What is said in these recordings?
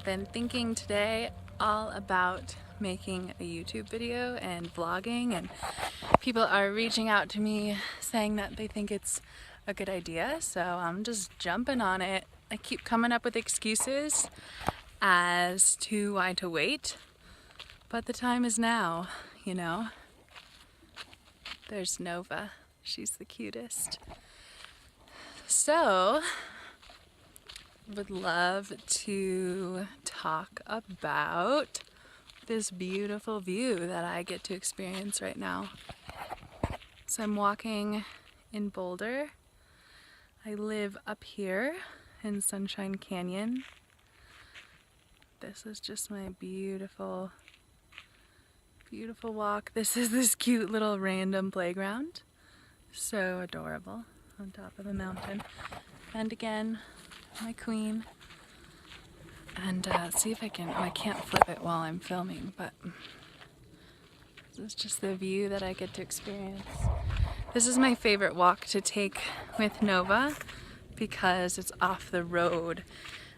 been thinking today all about making a YouTube video and vlogging, and people are reaching out to me saying that they think it's a good idea, so I'm just jumping on it. I keep coming up with excuses as to why to wait, but the time is now, you know. There's Nova. She's the cutest. So, would love to talk about this beautiful view that I get to experience right now. So I'm walking in Boulder. I live up here in Sunshine Canyon. This is just my beautiful, beautiful walk. This is this cute little random playground. So adorable on top of a mountain. And again, my queen. And see if I can, I can't flip it while I'm filming, but this is just the view that I get to experience. This is my favorite walk to take with Nova because it's off the road.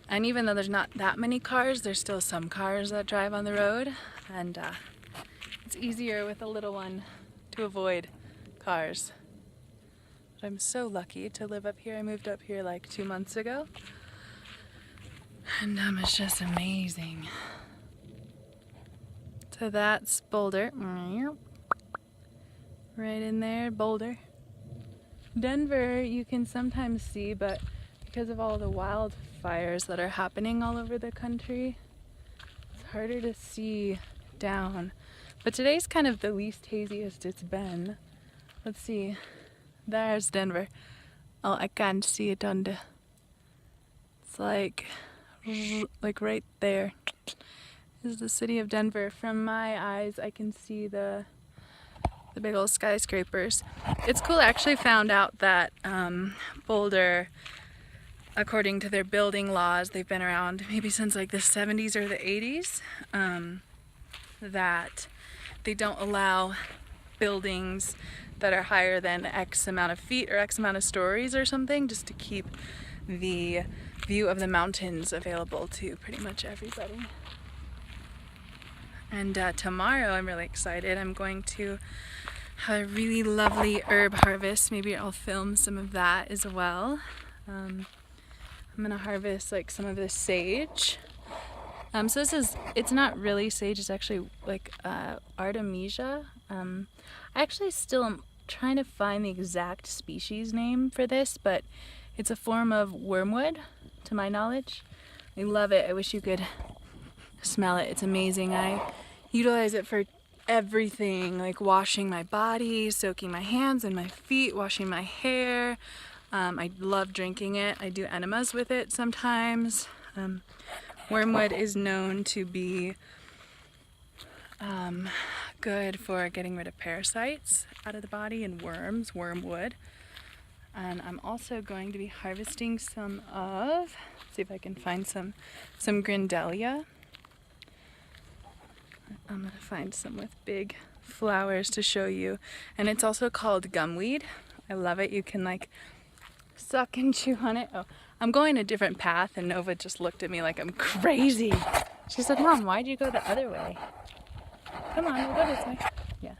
And even though there's not that many cars, there's still some cars that drive on the road. And it's easier with a little one to avoid cars. But I'm so lucky to live up here. I moved up here like 2 months ago. And it's just amazing. So that's Boulder. Right in there, Boulder. Denver you can sometimes see, but because of all the wildfires that are happening all over the country, it's harder to see down. But today's kind of the least haziest it's been. Let's see. There's Denver. Oh, I can't see it on the... It's like right there is the city of Denver. From my eyes, I can see the big old skyscrapers. It's cool. I actually found out that Boulder, according to their building laws, they've been around maybe since like the 70s or the 80s, that they don't allow buildings that are higher than X amount of feet or X amount of stories or something, just to keep the view of the mountains available to pretty much everybody. And tomorrow I'm really excited. I'm going to have a really lovely herb harvest. Maybe I'll film some of that as well. I'm gonna harvest like some of this sage. So it's not really sage, it's actually like Artemisia. I actually still am trying to find the exact species name for this, but it's a form of wormwood, to my knowledge. I love it. I wish you could smell it. It's amazing. I utilize it for everything, like washing my body, soaking my hands and my feet, washing my hair. I love drinking it. I do enemas with it sometimes. Wormwood is known to be good for getting rid of parasites out of the body and worms, wormwood. And I'm also going to be harvesting some of, see if I can find some grindelia. I'm gonna find some with big flowers to show you. And it's also called gumweed. I love it. You can like suck and chew on it. Oh, I'm going a different path, and Nova just looked at me like I'm crazy. She said, "Mom, why'd you go the other way? Come on, we'll go this way." Yeah.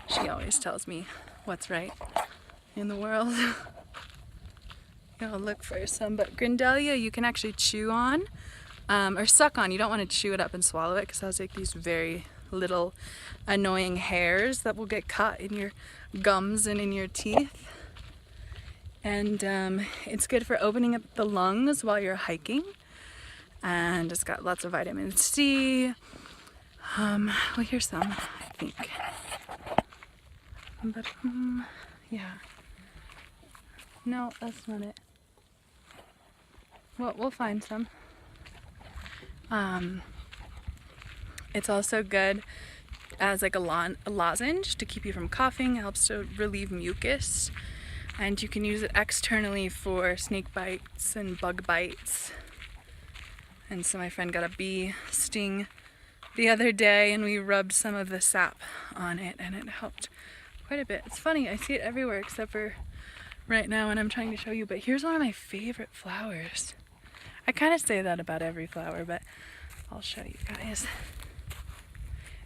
She always tells me what's right in the world. I'll look for some, but grindelia you can actually chew on or suck on. You don't want to chew it up and swallow it because it has like these very little annoying hairs that will get caught in your gums and in your teeth. And it's good for opening up the lungs while you're hiking, and it's got lots of vitamin C. Well, here's some, I think. But yeah. No, that's not it. Well, we'll find some. It's also good as like a lozenge to keep you from coughing. It helps to relieve mucus. And you can use it externally for snake bites and bug bites. And so my friend got a bee sting the other day, and we rubbed some of the sap on it, and it helped quite a bit. It's funny, I see it everywhere except for right now when I'm trying to show you, but here's one of my favorite flowers. I kind of say that about every flower, but I'll show you guys.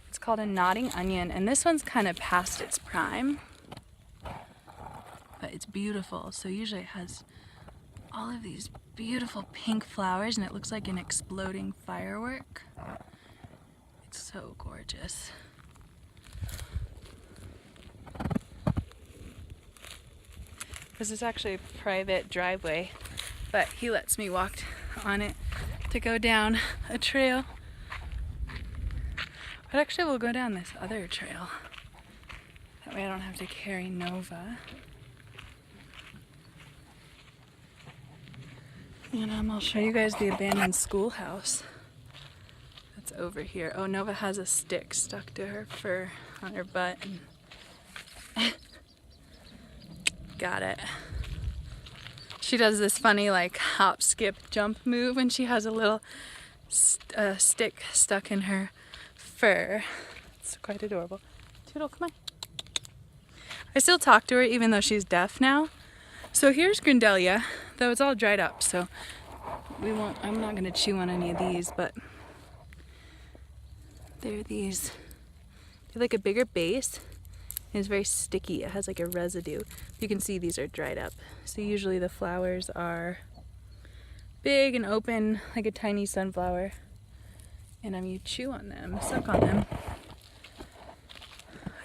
It's called a nodding onion, and this one's kind of past its prime, but it's beautiful. So usually it has all of these beautiful pink flowers, and it looks like an exploding firework. It's so gorgeous. This is actually a private driveway, but he lets me walk on it to go down a trail. But actually we'll go down this other trail. That way I don't have to carry Nova. And I'll show you guys the abandoned schoolhouse that's over here. Oh, Nova has a stick stuck to her fur on her butt. And got it. She does this funny like hop, skip, jump move when she has a little stick stuck in her fur. It's quite adorable. Toodle, come on. I still talk to her even though she's deaf now. So here's Grindelia, though it's all dried up, so I'm not gonna chew on any of these, but they're like a bigger base. And it's very sticky. It has like a residue. You can see these are dried up. So usually the flowers are big and open like a tiny sunflower. And you chew on them, suck on them.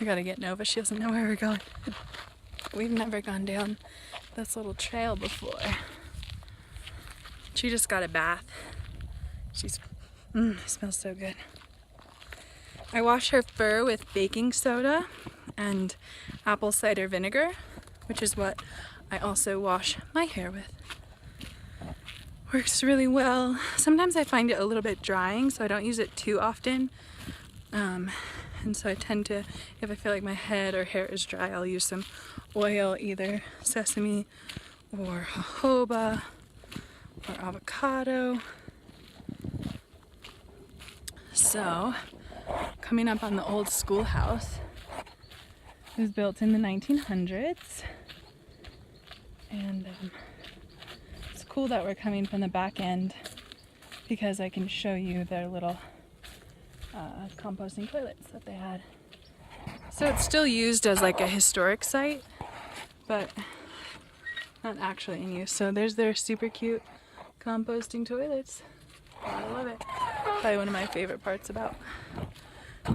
I gotta get Nova. She doesn't know where we're going. We've never gone down this little trail before. She just got a bath. It smells so good. I wash her fur with baking soda and apple cider vinegar, which is what I also wash my hair with. Works really well. Sometimes I find it a little bit drying, so I don't use it too often. And so I tend to, if I feel like my head or hair is dry, I'll use some oil, either sesame or jojoba or avocado. So, coming up on the old schoolhouse. It was built in the 1900s. And it's cool that we're coming from the back end because I can show you their little composting toilets that they had. So it's still used as like a historic site, but not actually in use. So there's their super cute composting toilets. I love it. Probably one of my favorite parts about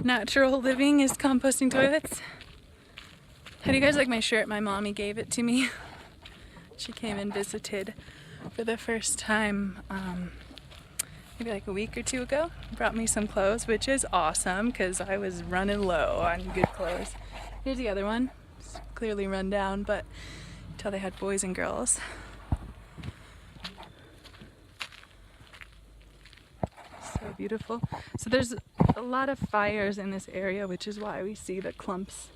natural living is composting toilets. How do you guys like my shirt? My mommy gave it to me. She came and visited for the first time maybe like a week or two ago. Brought me some clothes, which is awesome because I was running low on good clothes. Here's the other one. It's clearly run down, but until they had boys and girls. So beautiful. So there's a lot of fires in this area, which is why we see the clumps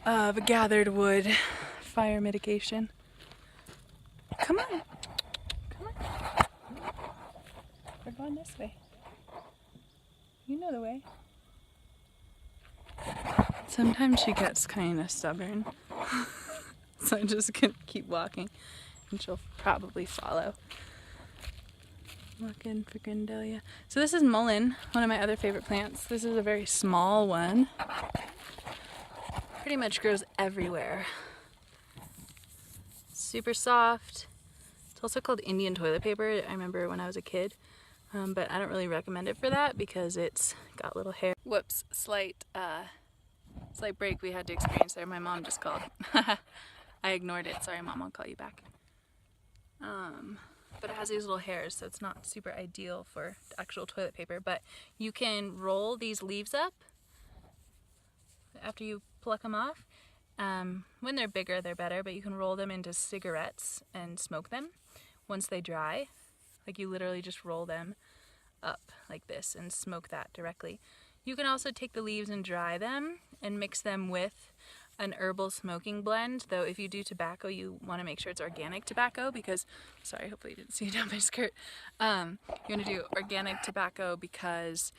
of gathered wood. Fire mitigation. Come on. Come on. We're going this way. You know the way. Sometimes she gets kind of stubborn. So I'm just gonna keep walking and she'll probably follow. Looking for Grindelia. So this is mullein, one of my other favorite plants. This is a very small one. Pretty much grows everywhere. Super soft. It's also called Indian toilet paper. I remember when I was a kid, but I don't really recommend it for that because it's got little hair. Whoops, slight break we had to experience there. My mom just called. I ignored it. Sorry, Mom, I'll call you back. But it has these little hairs, so it's not super ideal for actual toilet paper, but you can roll these leaves up after you pluck them off. When they're bigger, they're better, but you can roll them into cigarettes and smoke them once they dry. Like you literally just roll them up like this and smoke that directly. You can also take the leaves and dry them and mix them with an herbal smoking blend, though if you do tobacco, you want to make sure it's organic tobacco because, sorry, hopefully you didn't see it down my skirt. You want to do organic tobacco because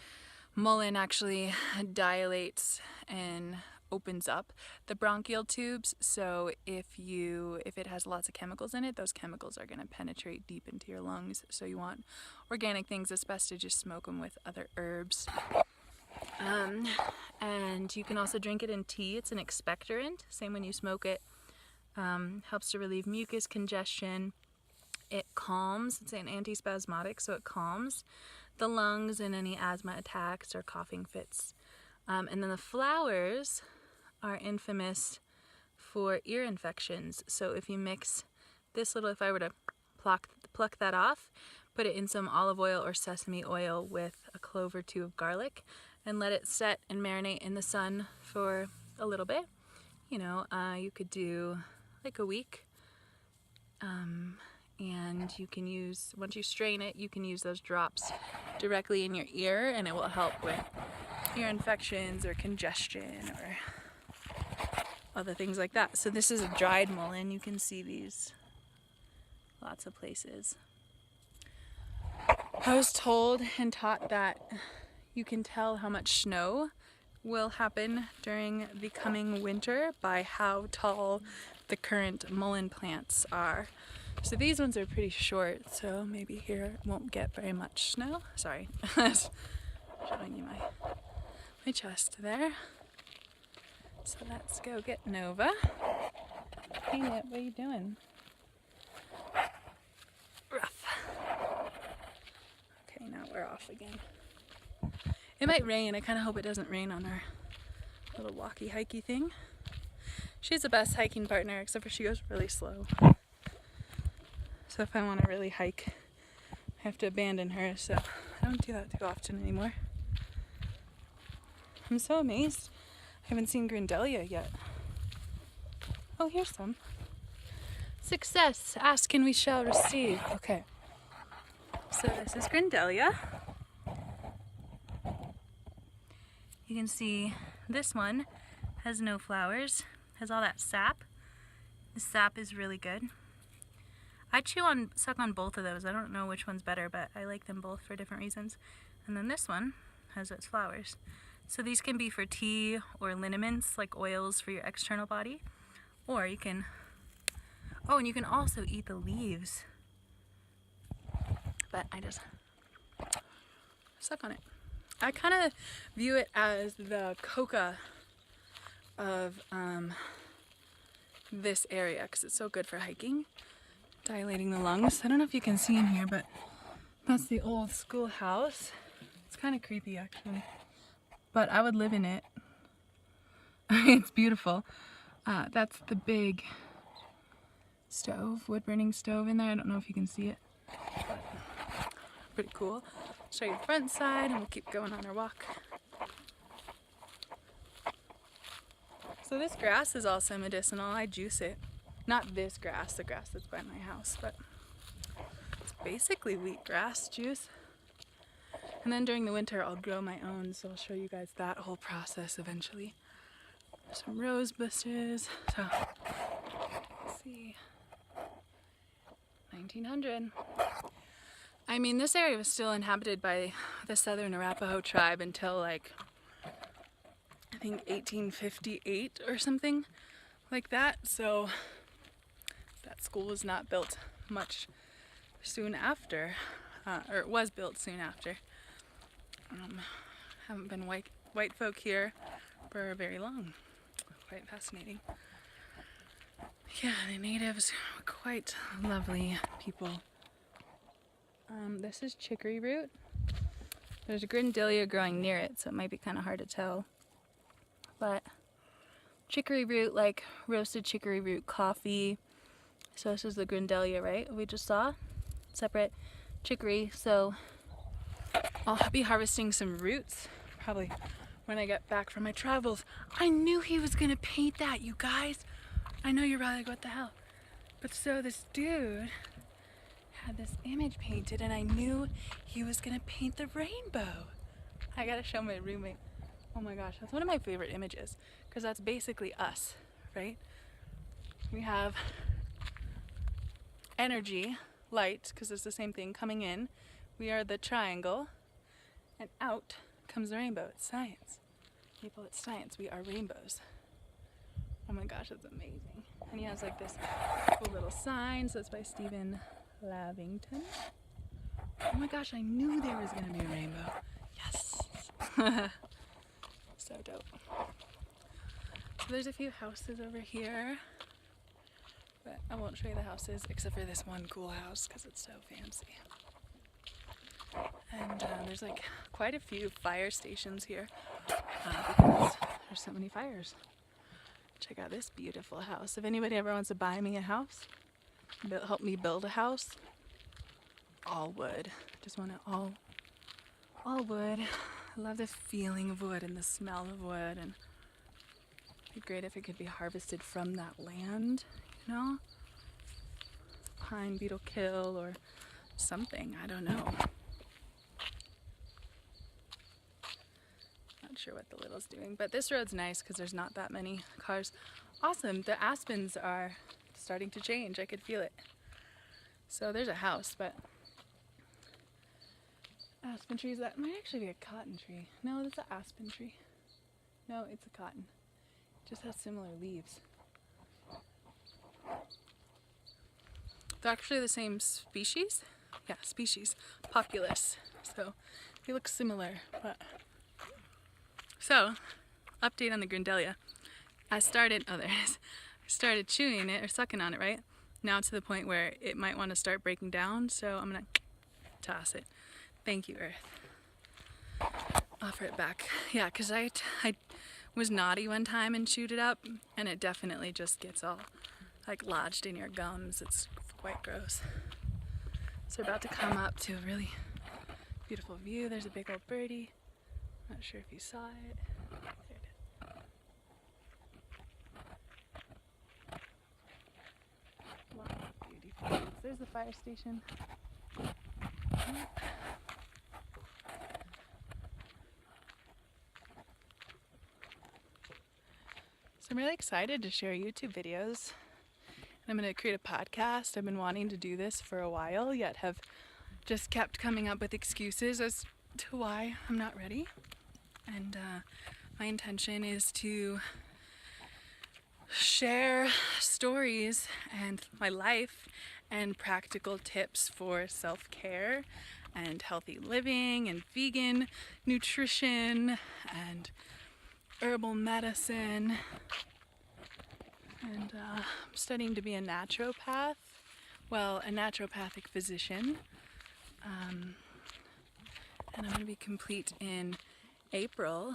mullein actually dilates and opens up the bronchial tubes. So if it has lots of chemicals in it, those chemicals are going to penetrate deep into your lungs. So you want organic things. It's best to just smoke them with other herbs. And you can also drink it in tea. It's an expectorant. Same when you smoke it. Helps to relieve mucus congestion. It calms. It's an antispasmodic, so it calms the lungs in any asthma attacks or coughing fits. And then the flowers are infamous for ear infections. So if you mix this little, if I were to pluck that off, put it in some olive oil or sesame oil with a clove or two of garlic, and let it set and marinate in the sun for a little bit. You know, you could do like a week. And you can use, once you strain it, you can use those drops directly in your ear, and it will help with ear infections or congestion or other things like that. So this is a dried mullein. You can see these lots of places. I was told and taught that you can tell how much snow will happen during the coming winter by how tall the current mullein plants are. So these ones are pretty short, so maybe here it won't get very much snow. Sorry, showing you my chest there. So let's go get Nova. Hey Nip, what are you doing? Rough. Okay, now we're off again. It might rain. I kind of hope it doesn't rain on our little walkie-hikey thing. She's the best hiking partner, except for she goes really slow. So if I want to really hike, I have to abandon her, so I don't do that too often anymore. I'm so amazed. I haven't seen Grindelia yet. Oh, here's some. Success! Ask and we shall receive. Okay. So this is Grindelia. You can see this one has no flowers, has all that sap. The sap is really good. I suck on both of those. I don't know which one's better, but I like them both for different reasons. And then this one has its flowers. So these can be for tea or liniments, like oils for your external body. Or you can, oh, and you can also eat the leaves. But I just suck on it. I kind of view it as the coca of this area because it's so good for hiking. Dilating the lungs. I don't know if you can see in here, but that's the old schoolhouse. It's kind of creepy actually, but I would live in it. It's beautiful. That's the big stove, wood burning stove in there. I don't know if you can see it, but pretty cool. Show you the front side and we'll keep going on our walk. So this grass is also medicinal. I juice it. Not this grass, the grass that's by my house, but it's basically wheatgrass juice. And then during the winter I'll grow my own, so I'll show you guys that whole process eventually. There's some rose bushes. So let's see. 1900. I mean, this area was still inhabited by the Southern Arapaho tribe until like I think 1858 or something like that. So that school was not built much soon after, or it was built soon after. Haven't been white folk here for very long. Quite fascinating. Yeah, the natives were quite lovely people. This is chicory root. There's a Grindelia growing near it, so it might be kind of hard to tell. But chicory root, like roasted chicory root coffee. So this is the Grindelia, right? We just saw separate chicory. So I'll be harvesting some roots probably when I get back from my travels. I knew he was gonna paint that, you guys. I know you're probably like, what the hell? But so this dude had this image painted and I knew he was gonna paint the rainbow. I gotta show my roommate. Oh my gosh, that's one of my favorite images because that's basically us, right? We have energy, light, because it's the same thing coming in. We are the triangle and out comes the rainbow. It's science. People, it's science. We are rainbows. Oh my gosh, that's amazing. And he has like this cool little sign, so it's by Stephen Lavington. Oh my gosh, I knew there was gonna be a rainbow. Yes. So dope. So there's a few houses over here, but I won't show you the houses except for this one cool house because it's so fancy. And there's like quite a few fire stations here because there's so many fires. Check out this beautiful house. If anybody ever wants to buy me a house, help me build a house, all wood. Just want it all wood. I love the feeling of wood and the smell of wood, and it'd be great if it could be harvested from that land, you know? Pine beetle kill or something, I don't know. Not sure what the little's doing, but this road's nice because there's not that many cars. Awesome, the aspens are starting to change, I could feel it. So there's a house, but aspen trees, that might actually be a cotton tree. No, that's an aspen tree. No, it's a cotton. It just has similar leaves. They're actually the same species. Yeah, species. Populus. So they look similar, but... So, update on the Grindelia. I started chewing it or sucking on it, right? Now to the point where it might want to start breaking down, so I'm gonna toss it. Thank you, Earth. Offer it back. Yeah, because I was naughty one time and chewed it up, and it definitely just gets all like lodged in your gums. It's quite gross. So we're about to come up to a really beautiful view. There's a big old birdie. Not sure if you saw it. There it is. Wow, beautiful views. There's the fire station. So I'm really excited to share YouTube videos. I'm going to create a podcast. I've been wanting to do this for a while, yet have just kept coming up with excuses as to why I'm not ready. And my intention is to share stories and my life and practical tips for self-care and healthy living and vegan nutrition and herbal medicine. And I'm studying to be a naturopath. Well, a naturopathic physician. And I'm going to be complete in April.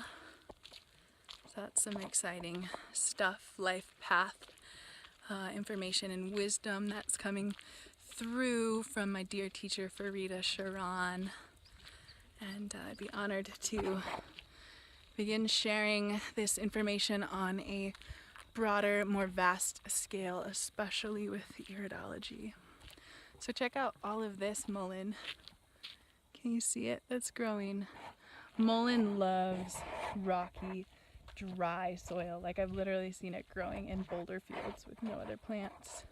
So that's some exciting stuff, life path, information and wisdom that's coming through from my dear teacher, Farida Sharon. And I'd be honored to begin sharing this information on a broader, more vast scale, especially with iridology. So check out all of this mullein. Can you see it? That's growing. Mullein loves rocky, dry soil. Like I've literally seen it growing in Boulder fields with no other plants,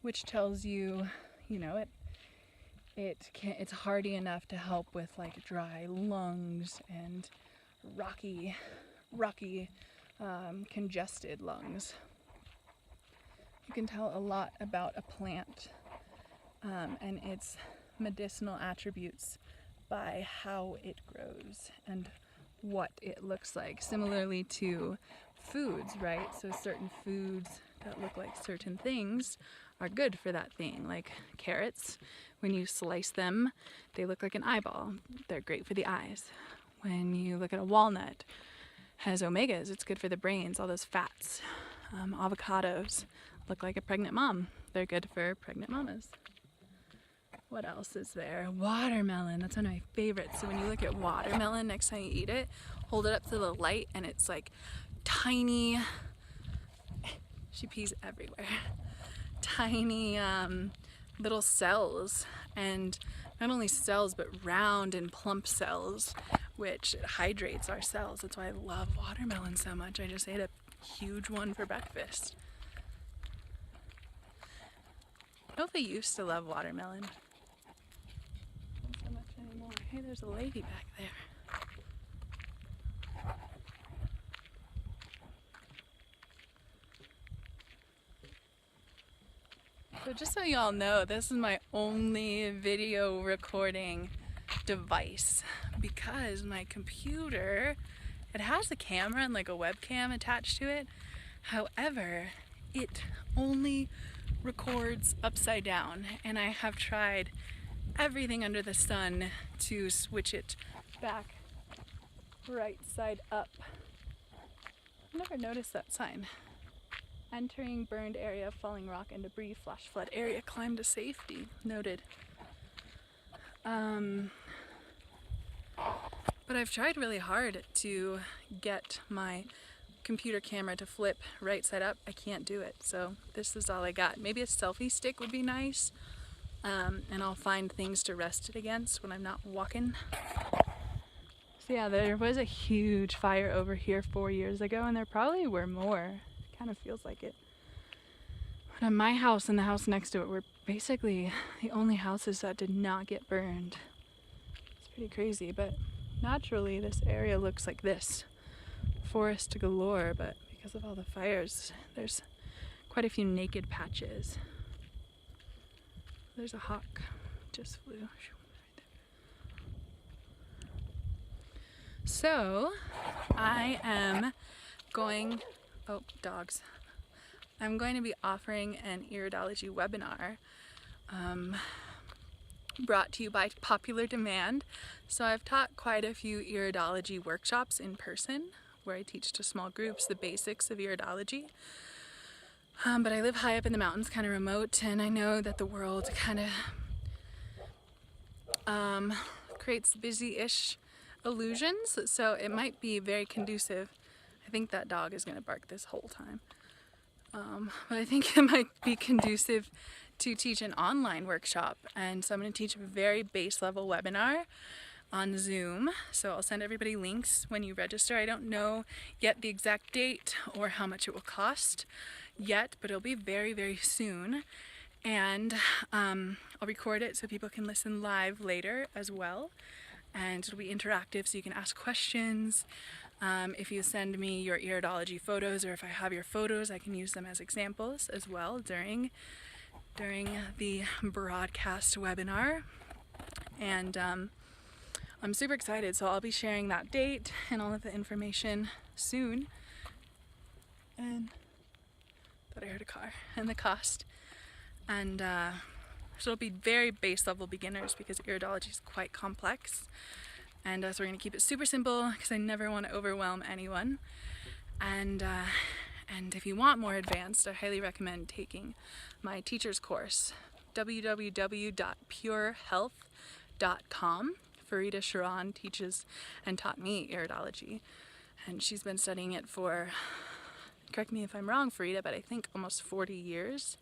which tells you, you know, it's hardy enough to help with like dry lungs and rocky, congested lungs. You can tell a lot about a plant and its medicinal attributes by how it grows and what it looks like. Similarly to foods, right? So certain foods that look like certain things are good for that thing. Like carrots, when you slice them, they look like an eyeball. They're great for the eyes. When you look at a walnut, has omegas, it's good for the brains, all those fats. Avocados look like a pregnant mom. They're good for pregnant mamas. What else is there? Watermelon, that's one of my favorites. So when you look at watermelon, next time you eat it, hold it up to the light and it's like tiny, she pees everywhere, tiny little cells, and not only cells but round and plump cells, which hydrates our cells. That's why I love watermelon so much. I just ate a huge one for breakfast. I don't know if I used to love watermelon. Not so much anymore. Hey, there's a lady back there. just so you all know, this is my only video recording device because my computer, it has a camera and like a webcam attached to it. However, it only records upside down, and I have tried everything under the sun to switch it back right side up. I've never noticed that sign. Entering burned area, falling rock and debris, flash flood area, climb to safety. Noted. But I've tried really hard to get my computer camera to flip right side up. I can't do it, so this is all I got. Maybe a selfie stick would be nice, and I'll find things to rest it against when I'm not walking. So yeah, there was a huge fire over here 4 years ago, and there probably were more. Kind of feels like it. But my house and the house next to it were basically the only houses that did not get burned. It's pretty crazy, but naturally this area looks like this. Forest galore, but because of all the fires, there's quite a few naked patches. There's a hawk, just flew right there. So I am going, oh, dogs. I'm going to be offering an Iridology webinar brought to you by popular demand. So I've taught quite a few Iridology workshops in person where I teach to small groups the basics of Iridology. But I live high up in the mountains, kind of remote, and I know that the world kind of creates busy-ish illusions, so it might be very conducive. I think that dog is going to bark this whole time. But I think it might be conducive to teach an online workshop, and so I'm going to teach a very base level webinar on Zoom. So I'll send everybody links when you register. I don't know yet the exact date or how much it will cost yet, but it'll be very, very soon. And I'll record it so people can listen live later as well. And it'll be interactive, so you can ask questions. If you send me your Iridology photos, or if I have your photos, I can use them as examples as well during the broadcast webinar. And I'm super excited, so I'll be sharing that date and all of the information soon. And thought I heard a car. And the cost. And so it'll be very base level beginners because Iridology is quite complex. And so we're going to keep it super simple because I never want to overwhelm anyone. And if you want more advanced, I highly recommend taking my teacher's course, www.purehealth.com. Farida Sharon teaches and taught me Iridology, and she's been studying it for, correct me if I'm wrong, Farida, but I think almost 40 years.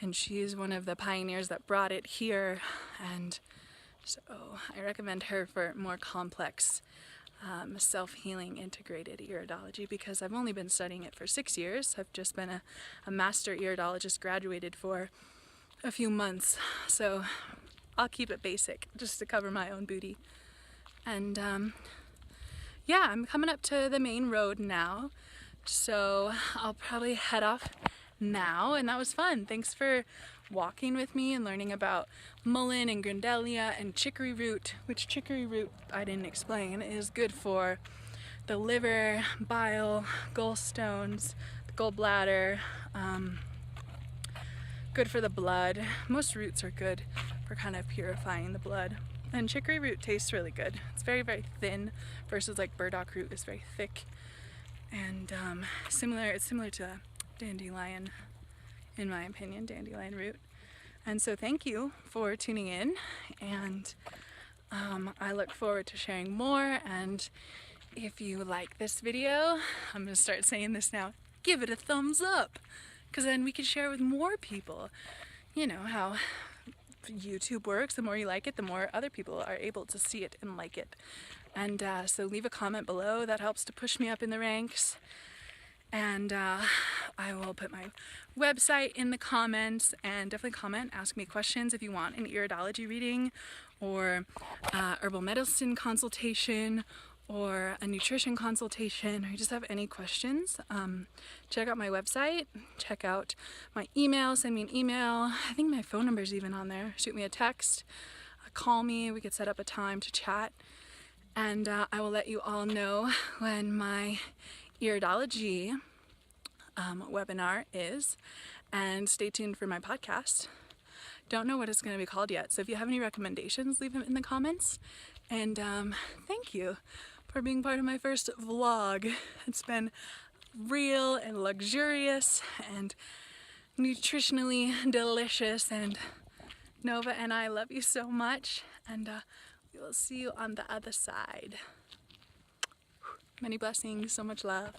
And she's one of the pioneers that brought it here, and so I recommend her for more complex self-healing integrated Iridology because I've only been studying it for 6 years. I've just been a master Iridologist, graduated for a few months, so I'll keep it basic just to cover my own booty. And yeah, I'm coming up to the main road now, so I'll probably head off now, and that was fun. Thanks for walking with me and learning about mullein and grindelia and chicory root, which chicory root, I didn't explain, is good for the liver, bile, gallstones, the gallbladder, good for the blood. Most roots are good for kind of purifying the blood. And chicory root tastes really good. It's very, very thin versus like burdock root is very thick. And it's similar to dandelion, in my opinion, dandelion root. And so thank you for tuning in, and I look forward to sharing more. And if you like this video, I'm gonna start saying this now, give it a thumbs up, because then we can share with more people. You know how YouTube works, the more you like it, the more other people are able to see it and like it. And so leave a comment below, that helps to push me up in the ranks. And I will put my website in the comments, and definitely comment, ask me questions if you want an Iridology reading or herbal medicine consultation or a nutrition consultation, or you just have any questions, check out my website, check out my email, send me an email. I think my phone number is even on there. Shoot me a text, call me, we could set up a time to chat, and I will let you all know when my Iridology webinar is, and stay tuned for my podcast. Don't know what it's going to be called yet, so if you have any recommendations, leave them in the comments. And thank you for being part of my first vlog. It's been real and luxurious and nutritionally delicious, and Nova and I love you so much, and we will see you on the other side. Many blessings, so much love.